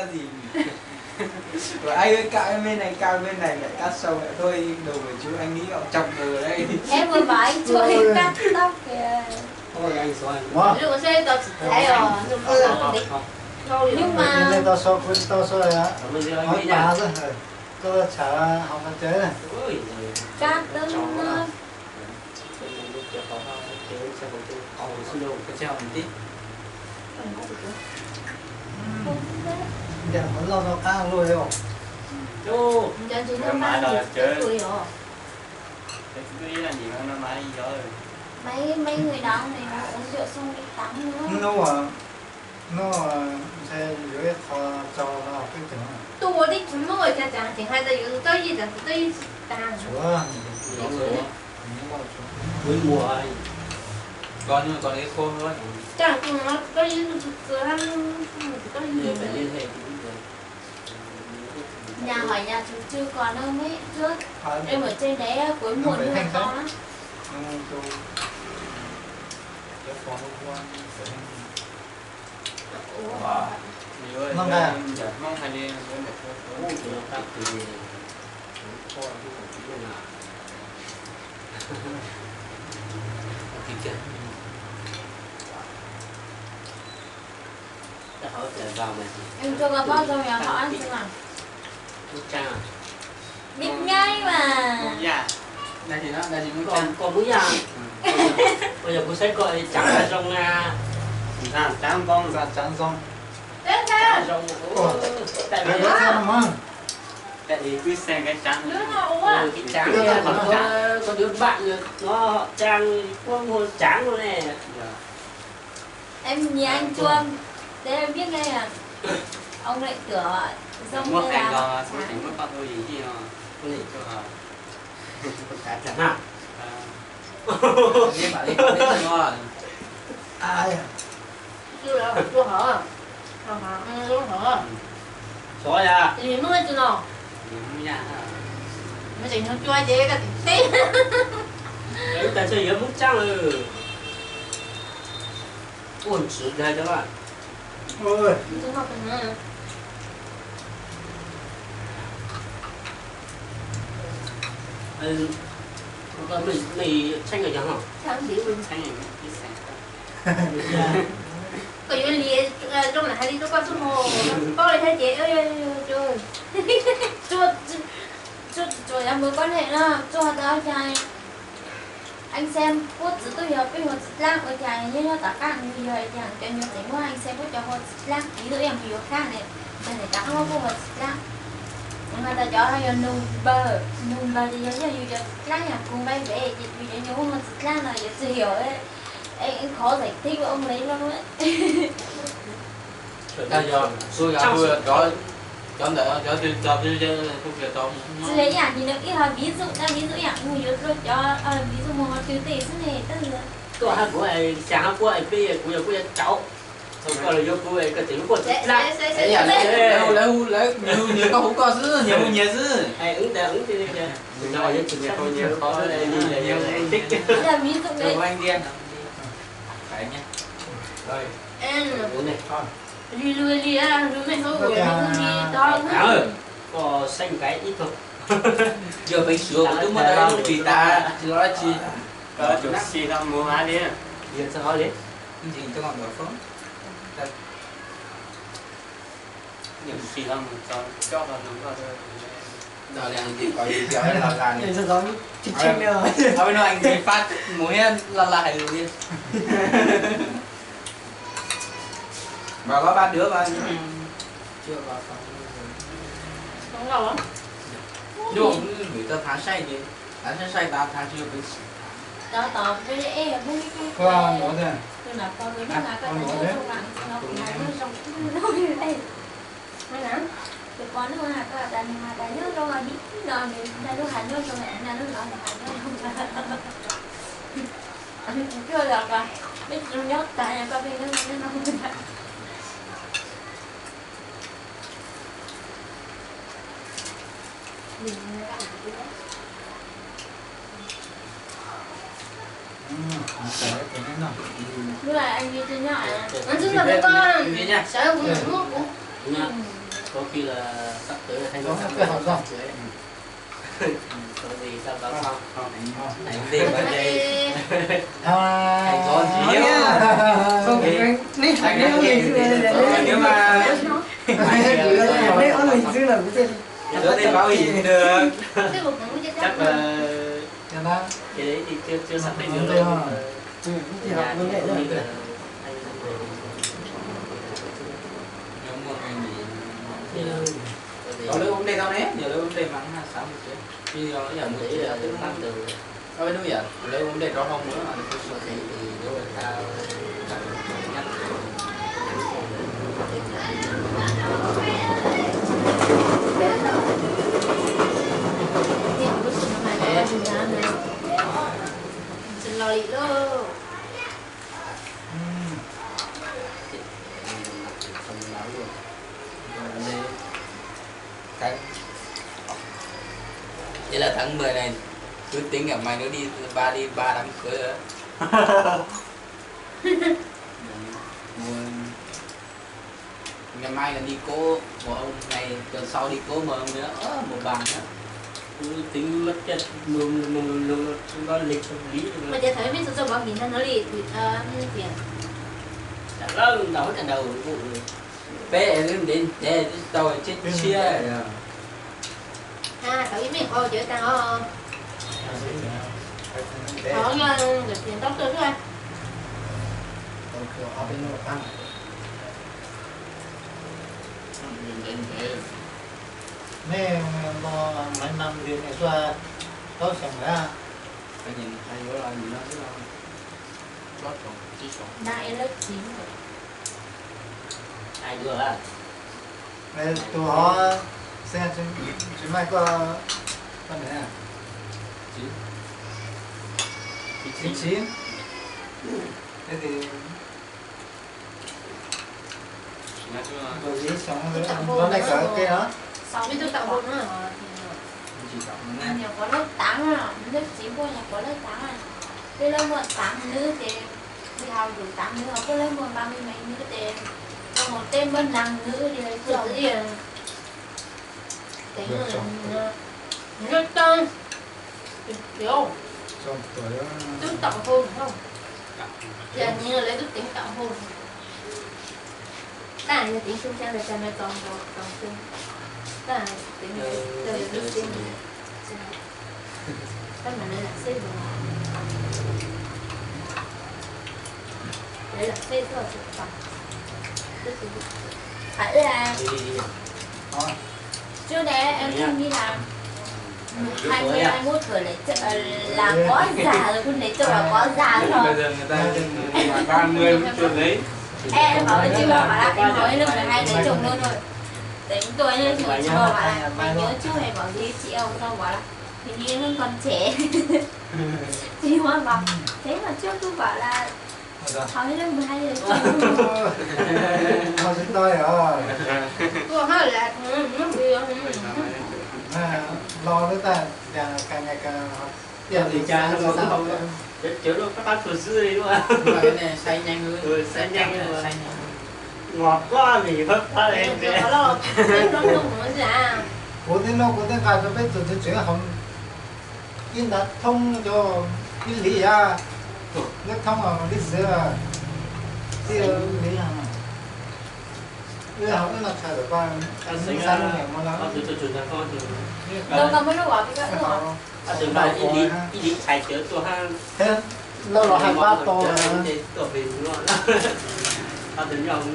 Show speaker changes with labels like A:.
A: ra gì. Rồi anh ơi cạo em bên này lại cắt xong lại thôi đầu của chú anh nghĩ họ chọc rồi đấy.
B: Em vừa bảo anh cho em cắt tóc kìa.
C: Ôi anh xóa.
B: Lúc xe tao chỉ thấy rồi. Nhưng mà
D: lên tao so rồi á. Hỏi bà rồi. Tôi chả học văn chế này.
B: cắt tưng nó.
D: Đẹp vẫn lo nó cao luôn không?
C: Chú.
B: Cho chú nó mang được cái tuổi rồi.
A: Cái là gì mà nó máy rồi.
B: Mấy người đàn này nó uống rượu xong đi tắm nữa.
D: nó sẽ dưới kho cho nó học cái tiếng.
B: 또 어디 술 먹어야 되지 않지? 하다 이거 떨리다 떨리다.
D: Chúa.
C: Cuối mùa anh.
A: Còn cái khô nữa.
B: Chẳng cùng nó 떨리는 그 한,
C: Phải
B: 떨리는.
C: liên hệ.
B: Nhà hỏi nhà chú chưa còn đâu mấy trước. Em ở trên đấy cuối mùa mưa to lắm.
A: Mong đây. Mong hay đi.
B: Em cho gặp bao giờ nhà họ ăn xem nào. Biết ngay mà.
A: Dạ. Đây thì nó
C: Còn bún già. Bây giờ cô sẽ gọi trắng là rong
A: trắng con ra trắng rong.
B: Đến ra.
C: Tại
D: Để
C: vì
D: nó xem mà.
A: Tại vì cứ xem cái trắng.
B: Đứa nào uống à?
C: cái trắng này có đứa bạn nó trang có mua trắng luôn nè.
B: Em nhìn anh Chuông. Đấy em biết ngay à. Ông lại cửa rong
A: Mất
B: như
A: cảnh
B: là
A: rồi, mất cảnh mất bao nhiêu gì chứ
C: Chẳng hạn.
A: Đi bạn đi ngon.
D: Ai à?
B: chưa hở. Chưa hở.
C: Xóa ra.
B: Thì mưa chưa nào? Nó chỉ nó chua dễ cả tí.
C: Tại sao giờ muốn trắng rồi. Ổn xử ra các bạn.
D: Ôi.
B: Chúng học được nữa.
C: Mì xanh rồi chẳng hả?
B: Chẳng biết luôn.
A: Xanh này đi xanh.
B: Có những lìa trong là hai đi trong con số hồ. Có lại thấy chị ơi trời. Trời em mối quan hệ đó. Cho tao trai. Anh xem phút giữ tôi hiểu cái hồ xích lăng ở chài như nó tất cả người rồi chẳng cho nhiều tính quá anh xem phút cho hồ xích lăng ví dụ em hiểu khác này cho này chắc không có hồ xích lăng nhưng mà ta cho nó nung bơ thì giống như cho xích lăng nhà cùng bay về vì cho nhiều hồ xích lăng là chưa hiểu ấy anh khó giải thích với ông lấy luôn ấy.
A: Bây giờ tôi gặp tôi cho không việc cho
B: chứ lấy nhà thì nó ít là ví dụ nhà người yếu rồi cho ví dụ một tiêu tệ thế này tức là
C: Tôi hát của ai sáng của ai bây giờ của cháu. Xong rồi là vô của ai cái tiếng của
B: sẽ
A: lấy nhiều có hú co dữ nhiều dữ
C: ai ứng thì rồi với chuyện thôi nhiều khó đây đi là nhiều tích.
B: là ví dụ đấy
A: anh điên phải nhé rồi
B: em
C: này
B: lùi á rồi mày thôi rồi mày đi to hơn
C: có xanh cái ít thôi.
A: giờ phải sửa một chút mà đây chỉ ta chỉ nói chi
C: Có chút xì ra mua má đi. Giờ sao hỏi đi?
A: gì cho ngọn lửa phớm
C: Những xì ra một cho vào đúng rồi.
A: giờ là gì có gì kéo là gà
D: Để cho giống chích chích nữa.
A: thôi nó anh đi phát mũi là lại rồi đi mà có ba đứa mà chưa vào phòng
B: đúng rồi
A: nhưng mà người ta thả say gì thả say ta thả chưa bị
B: đó tỏ với em vui
D: Qua nó thế.
B: tôi là con người nó là cái nó trong bạn nó cũng là nó trong nó như đây mấy nè thì con nó là cái đàn mà đại nước đâu mà biết rồi thì đại nước hành nước rồi mẹ là nó nói là hành nước không chưa được rồi biết nó nhớ tại nhà con nó không được Với lại anh đi trên nhỏ anh chính là cái con sợ cũng nước cũng
C: tới hay
D: Có
C: có
D: cái hộp không?
C: có gì sao đó không
A: Anh đi mà đây
D: Thành
C: con gì
A: không
C: Ê.
A: anh đi anh nếu mà Đứa thì báo hiểm được
B: Cái bụng cũng chưa
C: chắc
B: chắc
C: là
D: Cho nó
C: cái đấy thì chưa xác định được
D: Đúng
C: đâu.
D: rồi.
A: thì học
C: Nhà
A: vấn đề
C: thì
A: đó
C: nghĩ là
A: có lỡ vấn đề đâu đấy nhiều lỡ vấn đề mắng là sao một chứ
E: Chứ nó giờ
C: mình
E: mình
C: nghĩ
E: chỉ
C: là
E: là
C: cái
E: cũng
C: năm từ
E: có cái núi giờ lấy vấn đề đó không nữa là cái sự
C: thì nếu người ta nhắc
B: thì không biết sự mà nó dùng ra này sự lo lị đó
C: không nói luôn
E: cái vậy là tháng 10 này cứ tính gặp mày nữa đi ba đám cưới nữa ngày mai là đi cố một ông này tuần sau đi cố một ông nữa một bàn nữa
C: cứ tính mất chất luôn nó lịch tâm lý
B: mà giờ thấy biết sự cho bảo hiểm nó lị thì như tiền
C: chẳng lưng đó cả đầu vụ
E: bé đến để tôi chết chia
B: thấy biết ô chữ tao có được tiền tóc tôi thôi
D: ở bên nội tăng
E: đến thế
D: nè mà mấy năm thì ngày xưa có chẳng ra
E: cái nhìn hay quá là gì nó chứ đâu chót rồi chỉ số
B: đại lớp 9
C: ai đưa à
D: này tụi họ xe chúng mày có con này à
E: chỉ
D: chín chín thế thì
E: nói chung là
D: rồi gì sống với nó này cả cái đó
B: 60 tạo hôn nữa
E: chỉ cộng nó
B: nhiều có lớp 8 à lớp 9 cô nhà có lớp 8 à cái lớp 8 nữ thì đi học đủ 8 nữ học có lớp 30 mấy nữ thì có một tên bên năng nữ thì lấy tự gì tính là rất tăng hiểu
D: trong tuổi
B: tức tạo hôn không giờ như là lấy tức tính tạo hôn ta là tính chung trang là cha mẹ con chung ta là tính là đức sinh ta mà nên là xây rồi đấy là xây thôi phải phải là
C: đi
B: trước đây em không đi làm 21 tuổi là có già rồi, con đấy tôi là có già rồi.
A: bây giờ người ta ngoài 30 cũng chưa lấy
B: Em bảo với chị bảo là em nói lúc 12 lấy chồng luôn rồi. Tính tuổi như chị bảo là mày nhớ chú hay bảo gì chị ông sao bảo là hình như vẫn còn trẻ. Chị Hoa bảo thế mà trước tôi bảo là hỏi lúc 12 lấy chồng luôn.
D: họ chúng tôi rồi
B: Tôi hỏi là nó bị
D: lo với ta càng ngày càng
C: giờ thì cha nó cũng không chữa đâu các bác phật sư đi đúng không
E: nhưng mà cái này xay nhanh hơn
C: ừ, xay nhanh rồi.
E: xay nhanh
C: ngọt quá vì hấp quá em
B: Rồi có lo nó không muốn ra.
D: cố thế nó cố thế cả cho biết từ chuyện không in đã thông cho in lý à nước thông ở lịch sử à thì lý à bây giờ không biết làm sao được qua
C: ta sinh
D: sao
C: ra
D: nó nghèo mà
C: con
D: lắm
C: từ từ ra con từ
B: Đâu có mới nó gọi cái nữa.
C: ta từ bài đi đi chạy chữa tôi ha
D: thế lâu rồi 2-3 tô rồi
C: tổ về đúng không ta từ nhau